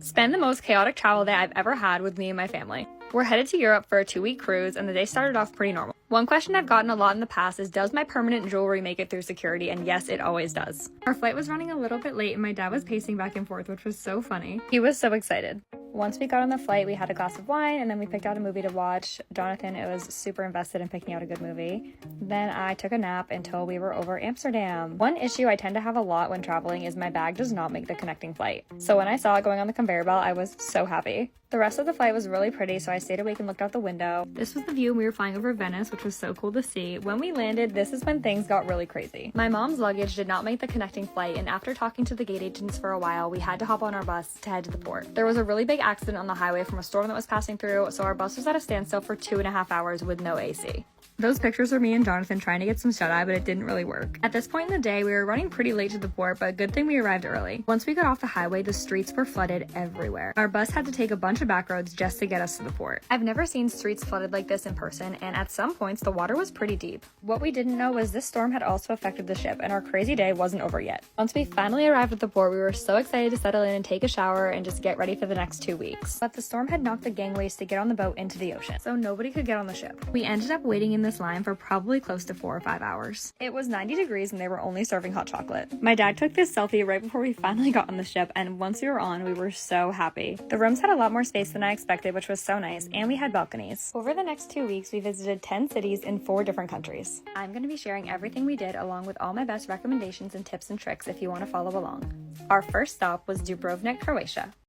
Spend the most chaotic travel day I've ever had with me and my family. We're headed to Europe for a 2-week cruise, and the day started off pretty normal. One question I've gotten a lot in the past is, does my permanent jewelry make it through security? And yes, it always does. Our flight was running a little bit late and my dad was pacing back and forth, which was so funny. He was so excited. Once we got on the flight, we had a glass of wine and then we picked out a movie to watch. Jonathan was super invested in picking out a good movie. Then I took a nap until we were over Amsterdam. One issue I tend to have a lot when traveling is my bag does not make the connecting flight. So when I saw it going on the conveyor belt, I was so happy. The rest of the flight was really pretty, so I stayed awake and looked out the window. This was the view when we were flying over Venice, which was so cool to see. When we landed, this is when things got really crazy. My mom's luggage did not make the connecting flight, and after talking to the gate agents for a while, we had to hop on our bus to head to the port. There was a really big accident on the highway from a storm that was passing through, so our bus was at a standstill for 2.5 hours with no AC. Those pictures are me and Jonathan trying to get some shut-eye, but it didn't really work. At this point in the day, we were running pretty late to the port, but good thing we arrived early. Once we got off the highway, the streets were flooded everywhere. Our bus had to take a bunch of back roads just to get us to the port. I've never seen streets flooded like this in person, and at some points, the water was pretty deep. What we didn't know was this storm had also affected the ship, and our crazy day wasn't over yet. Once we finally arrived at the port, we were so excited to settle in and take a shower and just get ready for the next 2 weeks. But the storm had knocked the gangways to get on the boat into the ocean, so nobody could get on the ship. We ended up waiting in this line for probably close to 4 or 5 hours. It was 90 degrees and they were only serving hot chocolate. My dad took this selfie right before we finally got on the ship, and once we were on, we were so happy. The rooms had a lot more space than I expected, which was so nice, and we had balconies. Over the next 2 weeks, we visited 10 cities in 4 different countries. I'm going to be sharing everything we did along with all my best recommendations and tips and tricks if you want to follow along. Our first stop was Dubrovnik, Croatia.